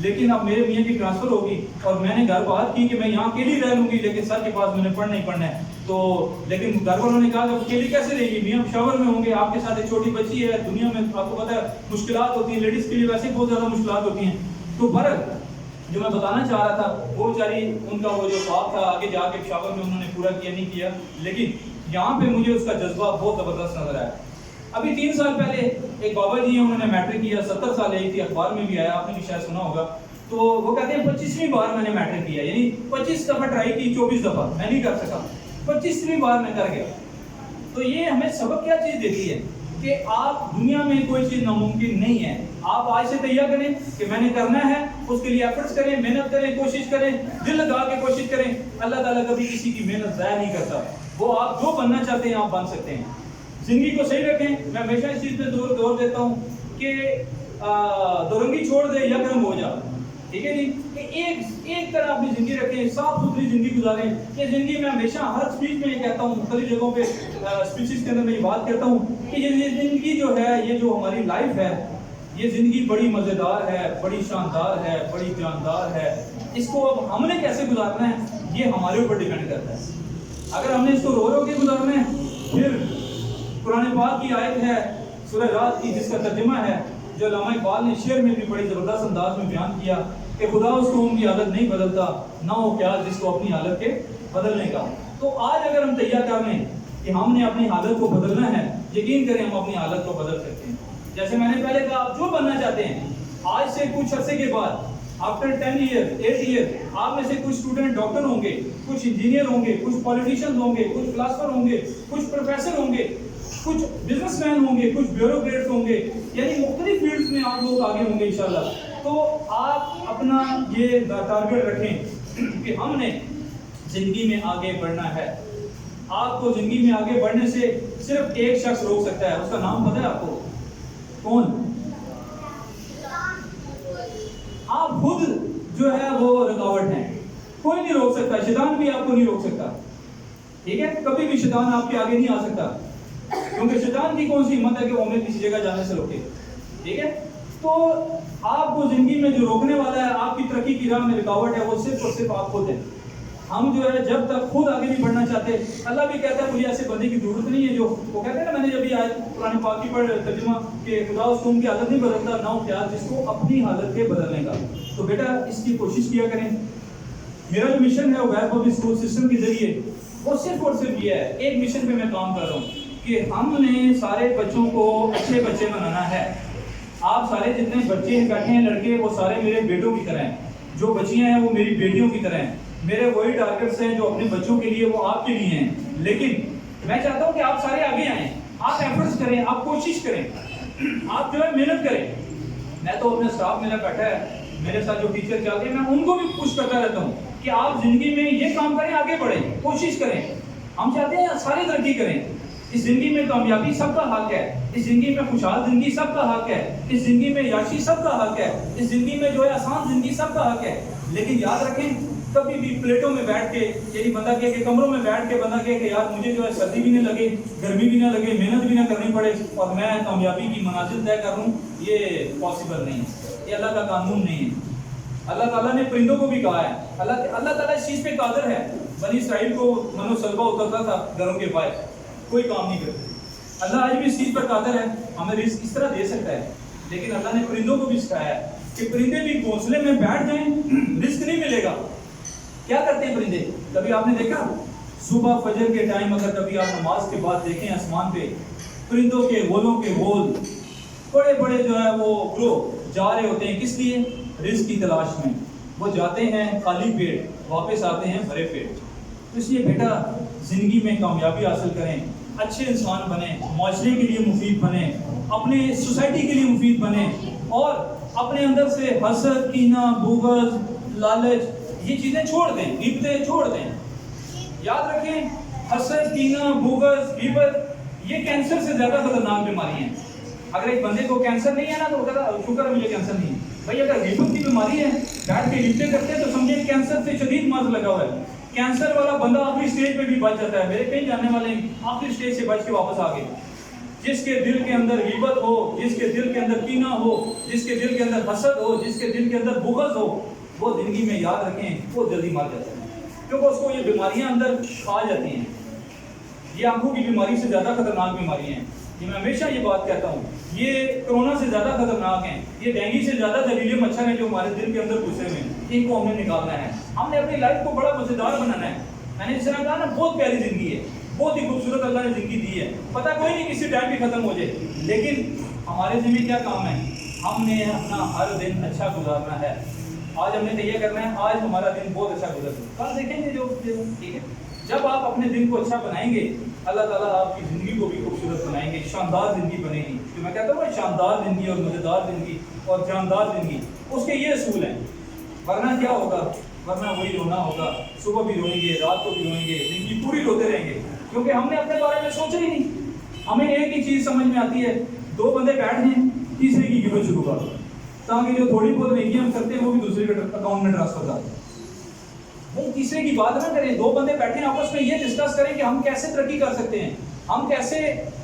لیکن اب میرے میاں کی ٹرانسفر ہوگی اور میں نے گھر بات کی کہ میں یہاں اکیلی رہ لوں گی، لیکن سر کے پاس میں نے پڑھنا ہی پڑھنا ہے. تو لیکن گھر والوں نے کہا کہ اکیلی کیسے رہے گی، میاں پشاور میں ہوں گے، آپ کے ساتھ ایک چھوٹی بچی ہے، دنیا میں آپ کو پتہ ہے مشکلات ہوتی ہیں، لیڈیز کے لیے ویسے بہت زیادہ مشکلات ہوتی ہیں. تو برق جو میں بتانا چاہ رہا تھا وہ بیچاری ان کا وہ جو خواب تھا آگے جا کے پشاور میں انہوں نے پورا کیا نہیں کیا، لیکن یہاں پہ مجھے اس کا جذبہ بہت زبردست نظر آیا. ابھی 3 سال پہلے ایک بابا جی ہیں، انہوں نے میٹرک کیا، 70 سال ایج تھی، اخبار میں بھی آیا، آپ نے بھی شاید سنا ہوگا. تو وہ کہتے ہیں 25ویں بار میں نے میٹرک کیا، یعنی 25 دفعہ ٹرائی کی، 24 دفعہ میں نہیں کر سکا، 25ویں بار میں کر گیا. تو یہ ہمیں سبق کیا چیز دیتی ہے کہ آپ دنیا میں کوئی چیز ناممکن نہیں ہے. آپ آج سے تیار کریں کہ میں نے کرنا ہے، اس کے لیے ایفرٹس کریں، محنت کریں، کوشش کریں، دل لگا کے کوشش کریں. اللہ تعالیٰ کبھی کسی کی محنت ضائع نہیں کرتا. وہ آپ جو بننا چاہتے ہیں آپ بن سکتے ہیں. زندگی کو صحیح رکھیں. میں ہمیشہ اس چیز پہ زور دیتا ہوں کہ دورنگی چھوڑ دے یا گرم ہو جا. ٹھیک ہے جی، کہ ایک طرح اپنی زندگی رکھیں، صاف ستھری زندگی گزاریں. یہ زندگی میں ہمیشہ ہر اسپیچ میں یہ کہتا ہوں، مختلف جگہوں پہ اسپیچز کے اندر میں یہ بات کہتا ہوں کہ یہ زندگی جو ہے، یہ جو ہماری لائف ہے، یہ زندگی بڑی مزیدار ہے، بڑی شاندار ہے، بڑی جاندار ہے. اس کو اب ہم نے کیسے گزارنا ہے یہ ہمارے اوپر ڈیپینڈ کرتا ہے. اگر ہم نے اس کو رو کے گزارنا ہے، پھر قرآن پاک کی آیت ہے سورہ رات کی، جس کا ترجمہ ہے جو علامہ اقبال نے شعر میں بھی بڑی زبردست انداز میں بیان کیا کہ خدا اس قوم کی عادت نہیں بدلتا، نہ ہو خیال جس کو اپنی حالت کے بدلنے کا. تو آج اگر ہم تیار کر لیں کہ ہم نے اپنی حالت کو بدلنا ہے، یقین کریں ہم اپنی حالت کو بدل سکتے ہیں. جیسے میں نے پہلے کہا، آپ جو بننا چاہتے ہیں، آج سے کچھ عرصے کے بعد آفٹر 10 ایئر 8 ایئر آپ میں سے کچھ اسٹوڈنٹ ڈاکٹر ہوں گے، کچھ انجینئر ہوں گے، کچھ پولیٹیشین ہوں گے، کچھ فلاسفر ہوں گے، کچھ پروفیسر ہوں گے، کچھ بزنس مین ہوں گے، کچھ بیوروکریٹس ہوں گے، یعنی مختلف فیلڈز میں آپ لوگ آگے ہوں گے انشاءاللہ. تو آپ اپنا یہ ٹارگیٹ رکھیں کہ ہم نے زندگی میں آگے بڑھنا ہے. آپ کو زندگی میں آگے بڑھنے سے صرف ایک شخص روک سکتا ہے. اس کا نام پتہ ہے آپ کو؟ کون؟ آپ خود جو ہے وہ رکاوٹ ہیں. کوئی نہیں روک سکتا، شیطان بھی آپ کو نہیں روک سکتا. ٹھیک ہے، کبھی بھی شیطان آپ کے آگے نہیں آ سکتا، کیونکہ شیطان کی کون سی ہمت ہے کہ وہ ہمیں کسی جگہ جانے سے روکے. ٹھیک ہے، تو آپ کو زندگی میں جو روکنے والا ہے، آپ کی ترقی کی راہ میں رکاوٹ ہے، وہ صرف اور صرف آپ خود ہیں. ہم جو ہے جب تک خود آگے نہیں بڑھنا چاہتے، اللہ بھی کہتا ہے مجھے ایسے بندے کی ضرورت نہیں ہے جو وہ کہتے ہیں نا، میں نے جب یہ آیت قرآن پاک کی پڑھ ترجمہ کہ خدا اس قوم کی حالت نہیں بدلتا، نہ خیال جس کو اپنی حالت کے بدلنے کا. تو بیٹا اس کی کوشش کیا کریں. میرا جو مشن ہے عبید پبلک اسکول سسٹم کے ذریعے وہ صرف اور صرف یہ ہے، ایک مشن پہ میں کام کر رہا ہوں کہ ہم نے سارے بچوں کو اچھے بچے بنانا ہے. آپ سارے جتنے بچے بیٹھے ہیں لڑکے، وہ سارے میرے بیٹوں کی طرح ہیں، جو بچیاں ہیں وہ میری بیٹیوں کی طرح ہیں. میرے وہی ٹارگٹس ہیں جو اپنے بچوں کے لیے وہ آپ کے لیے ہیں. لیکن میں چاہتا ہوں کہ آپ سارے آگے آئیں، آپ ایفرٹس کریں، آپ کوشش کریں، آپ جو ہے محنت کریں. میں تو اپنے اسٹاف میرا بیٹھا ہے، میرے ساتھ جو ٹیچر چلتے ہیں، میں ان کو بھی پوش کرتا رہتا ہوں کہ آپ زندگی میں یہ کام کریں، آگے بڑھیں، کوشش کریں. ہم چاہتے ہیں سارے ترقی کریں. اس زندگی میں کامیابی سب کا حق ہے، اس زندگی میں خوشحال زندگی سب کا حق ہے، اس زندگی میں یاشی سب کا حق ہے، اس زندگی میں جو ہے آسان زندگی سب کا حق ہے. لیکن یاد رکھیں، کبھی بھی پلیٹوں میں بیٹھ کے، یعنی بندہ کہے کہ کمروں میں بیٹھ کے بندہ کہے کہ یار مجھے جو ہے سردی بھی نہ لگے، گرمی بھی نہ لگے، محنت بھی نہ کرنی پڑے اور میں کامیابی کی منازل طے کر لوں، یہ پاسبل نہیں ہے، یہ اللہ کا قانون نہیں ہے. اللہ تعالیٰ نے پرندوں کو بھی کہا ہے، اللہ تعالیٰ اس چیز پہ قادر ہے. بنی اسرائیل کو منو سلوا اترتا تھا گھروں کے باہر، کوئی کام نہیں کرتے. اللہ آج بھی اس چیز پر قادر ہے، ہمیں رزق اس طرح دے سکتا ہے. لیکن اللہ نے پرندوں کو بھی سکھایا ہے کہ پرندے بھی گھونسلے میں بیٹھ جائیں، رزق نہیں ملے گا. کیا کرتے ہیں پرندے؟ کبھی آپ نے دیکھا صبح فجر کے ٹائم اگر کبھی آپ نماز کے بعد دیکھیں آسمان پہ پرندوں کے غولوں کے غول بڑے بڑے جو ہے وہ گروہ جا رہے ہوتے ہیں. کس لیے؟ رزق کی تلاش میں. وہ جاتے ہیں خالی پیٹ، واپس آتے ہیں بھرے پیٹ. تو اس لیے بیٹا زندگی میں کامیابی حاصل کریں، اچھے انسان بنیں، معاشرے کے لیے مفید بنیں، اپنے سوسائٹی کے لیے مفید بنیں، اور اپنے اندر سے حسد، کینہ، بغض، لالچ یہ چیزیں چھوڑ دیں، غیبتیں چھوڑ دیں. یاد رکھیں حسد، کینہ، بغض، غیبت یہ کینسر سے زیادہ خطرناک بیماری ہیں. اگر ایک بندے کو کینسر نہیں ہے نا تو وہ کہتا ہے شکر ہے مجھے کینسر نہیں ہے. بھائی اگر غیبت کی بیماری ہے، بیٹھ کے غیبتیں کرتے ہیں، تو سمجھیں کینسر سے شدید مرض لگا ہوا ہے. کینسر والا بندہ آخری اسٹیج پہ بھی بچ جاتا ہے. میرے کئی جاننے والے آخری اسٹیج سے بچ کے واپس آ گئے. جس کے دل کے اندر غیبت ہو، جس کے دل کے اندر کینہ ہو، جس کے دل کے اندر حسد ہو، جس کے دل کے اندر بغض ہو، وہ زندگی میں یاد رکھیں وہ جلدی مر جاتا ہے، کیونکہ اس کو یہ بیماریاں اندر آ جاتی ہیں۔ یہ آنکھوں کی بیماری سے زیادہ خطرناک بیماریاں ہیں، یہ میں ہمیشہ یہ بات کہتا ہوں، یہ کرونا سے زیادہ خطرناک ہیں، یہ ڈینگی سے زیادہ زہریلے مچھر ہیں جو ہمارے دل کے اندر گھسے ہوئے ہیں، ان کو ہم نے نکالنا ہے۔ ہم نے اپنی لائف کو بڑا مزیدار بنانا ہے۔ میں نے جس طرح کہا نا، بہت پیاری زندگی ہے، بہت ہی خوبصورت اللہ نے زندگی دی ہے، پتہ کوئی نہیں کسی ٹائم بھی ختم ہو جائے، لیکن ہمارے ذمہ کیا کام ہے؟ ہم نے اپنا ہر دن اچھا گزارنا ہے۔ آج ہم نے تو یہ کرنا ہے، آج ہمارا دن بہت اچھا گزرے، کل دیکھیں گے جو ٹھیک ہے۔ جب آپ اپنے دن کو اچھا بنائیں گے، اللہ تعالیٰ آپ کی زندگی کو بھی خوبصورت بنائیں گے، شاندار زندگی بنے گی۔ جو میں کہتا ہوں شاندار زندگی اور مزیدار زندگی اور جاندار زندگی، اس کے یہ اصول ہیں، ورنہ کیا ہوگا؟ ورنہ وہی رونا ہوگا، صبح بھی روئیں گے، رات کو بھی روئیں گے، زندگی پوری روتے رہیں گے، کیونکہ ہم نے اپنے بارے میں سوچا ہی نہیں۔ ہمیں ایک ہی چیز سمجھ میں آتی ہے، دو بندے بیٹھ ہیں، تیسرے کی غیبت شروع کر دو، تاکہ جو تھوڑی بہت نیکیاں ہم کرتے ہیں وہ بھی دوسرے کے اکاؤنٹ میں ٹرانسفر کر دیں۔ بھائی تیسرے کی بات نہ کریں، دو بندے بیٹھے ہیں آپس میں یہ ڈسکس کریں کہ ہم کیسے ترقی کر سکتے ہیں، ہم کیسے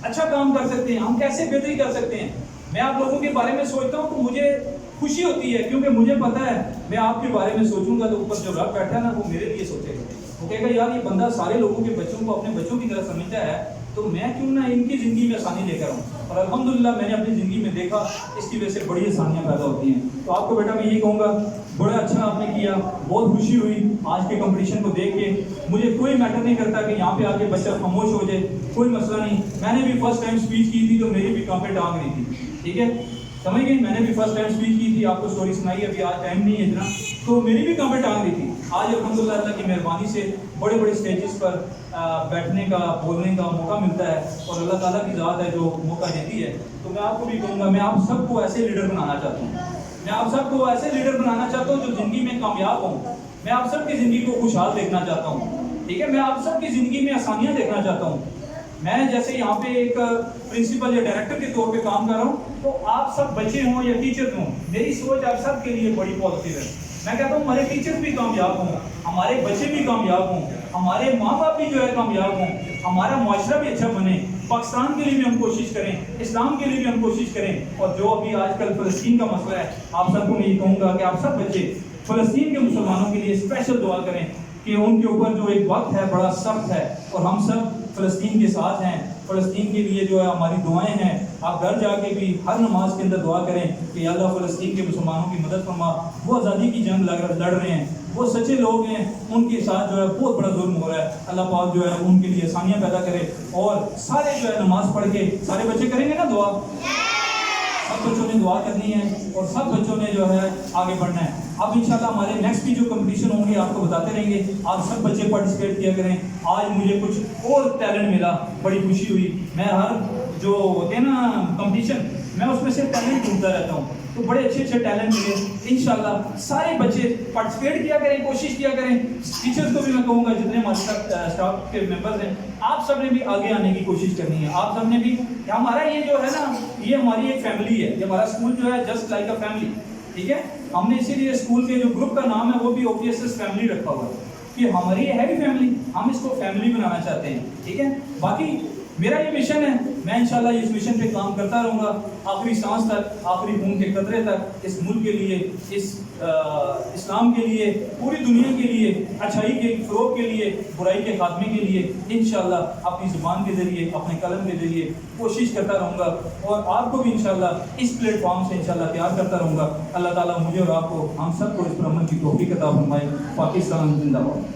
اچھا کام کر سکتے ہیں، ہم کیسے بہتری کر سکتے ہیں۔ میں آپ لوگوں کے بارے میں سوچتا ہوں تو مجھے خوشی ہوتی ہے، کیونکہ مجھے پتا ہے میں آپ کے بارے میں سوچوں گا تو اوپر جو رب بیٹھا ہے نا، وہ میرے لیے سوچے گا، وہ کہے گا یار یہ بندہ سارے لوگوں کے بچوں کو اپنے بچوں کی طرح سمجھتا ہے، تو میں کیوں نہ ان کی زندگی میں آسانی لے کر آؤں۔ اور الحمدللہ میں نے اپنی زندگی میں دیکھا، اس کی وجہ سے بڑی آسانیاں پیدا ہوتی ہیں۔ تو آپ کو بیٹا میں یہ کہوں گا، بڑا اچھا آپ نے کیا، بہت خوشی ہوئی آج کے کمپٹیشن کو دیکھ کے۔ مجھے کوئی میٹر نہیں کرتا کہ یہاں پہ آ کے بچہ خاموش ہو جائے، کوئی مسئلہ نہیں۔ میں نے بھی فرسٹ ٹائم اسپیچ کی تھی تو میری بھی کانپیں ٹانگ رہی تھی، ٹھیک ہے، سمجھ گئی؟ میں نے بھی فرسٹ ٹائم اسپیچ کی تھی، آپ کو سٹوری سنائی، ابھی آج ٹائم نہیں ہے اتنا، تو میری بھی کانپیں ٹانگ رہی تھی۔ آج الحمدللہ اللہ کی مہربانی سے بڑے بڑے اسٹیجز پر بیٹھنے کا، بولنے کا موقع ملتا ہے، اور اللہ تعالیٰ کی ذات ہے جو موقع دیتی ہے۔ تو میں آپ کو بھی کہوں گا، میں آپ سب کو ایسے لیڈر بنانا چاہتا ہوں، میں آپ سب کو ایسے لیڈر بنانا چاہتا ہوں جو زندگی میں کامیاب ہوں۔ میں آپ سب کی زندگی کو خوشحال دیکھنا چاہتا ہوں، ٹھیک ہے، میں آپ سب کی زندگی میں آسانیاں دیکھنا چاہتا ہوں۔ میں جیسے یہاں پہ ایک پرنسپل یا ڈائریکٹر کے طور پہ کام کر رہا ہوں، تو آپ سب بچے ہوں یا ٹیچر ہوں، میری سوچ آپ سب کے لیے بڑی پازیٹیو ہے۔ میں کہتا ہوں ہمارے ٹیچر بھی کامیاب ہوں، ہمارے بچے بھی کامیاب ہوں، ہمارے ماں باپ بھی جو ہے کامیاب ہوں، ہمارا معاشرہ بھی اچھا بنے، پاکستان کے لیے بھی ہم کوشش کریں، اسلام کے لیے بھی ہم کوشش کریں۔ اور جو ابھی آج کل فلسطین کا مسئلہ ہے، آپ سب کو میں یہ کہوں گا کہ آپ سب بچے فلسطین کے مسلمانوں کے لیے اسپیشل دعا کریں کہ ان کے اوپر جو ایک وقت ہے بڑا سخت ہے، اور ہم سب فلسطین کے ساتھ ہیں، فلسطین کے لیے جو ہے ہماری دعائیں ہیں۔ آپ گھر جا کے بھی ہر نماز کے اندر دعا کریں کہ اللہ فلسطین کے مسلمانوں کی مدد فرما، وہ آزادی کی جنگ لڑ رہے ہیں، وہ سچے لوگ ہیں، ان کے ساتھ جو ہے بہت بڑا ظلم ہو رہا ہے، اللہ پاک جو ہے ان کے لیے آسانیاں پیدا کرے، اور سارے جو ہے نماز پڑھ کے سارے بچے کریں گے نا دعا، سب بچوں نے دعا کرنی ہے اور سب بچوں نے جو ہے آگے بڑھنا ہے۔ اب انشاءاللہ ہمارے نیکسٹ بھی جو کمپٹیشن ہوں گے آپ کو بتاتے رہیں گے، آپ سب بچے پارٹیسپیٹ کیا کریں۔ آج مجھے کچھ اور ٹیلنٹ ملا، بڑی خوشی ہوئی۔ میں ہر جو ہوتے ہیں نا کمپٹیشن، میں اس میں سے ٹیلنٹ ڈھونڈتا رہتا ہوں، تو بڑے اچھے اچھے ٹیلنٹ ملے۔ انشاءاللہ سارے بچے پارٹیسپیٹ کیا کریں، کوشش کیا کریں۔ ٹیچرز کو بھی میں کہوں گا، جتنے ہمارے ساتھ اسٹاف کے ممبرز ہیں، آپ سب نے بھی آگے آنے کی کوشش کرنی ہے۔ آپ سب نے بھی، ہمارا یہ جو ہے نا، یہ ہماری ایک فیملی ہے، یہ ہمارا اسکول جو ہے جسٹ لائک اے فیملی، ٹھیک ہے۔ ہم نے اسی لیے اسکول کے جو گروپ کا نام ہے وہ بھی OPSS فیملی رکھا ہوا ہے، کہ ہماری یہ ہے بھی فیملی، ہم اس کو فیملی بنانا چاہتے ہیں، ٹھیک ہے۔ باقی میرا یہ مشن ہے، میں انشاءاللہ اس مشن پہ کام کرتا رہوں گا آخری سانس تک، آخری خون کے قطرے تک، اس ملک کے لیے، اس اسلام کے لیے، پوری دنیا کے لیے، اچھائی کے فروغ کے لیے، برائی کے خاتمے کے لیے انشاءاللہ اپنی زبان کے ذریعے، اپنے قلم کے ذریعے کوشش کرتا رہوں گا، اور آپ کو بھی انشاءاللہ اس پلیٹ فارم سے انشاءاللہ تیار کرتا رہوں گا۔ اللہ تعالیٰ مجھے اور آپ کو، ہم سب کو اس پر عمل کی توفیق عطا فرمائے۔ پاکستان زندہ باد۔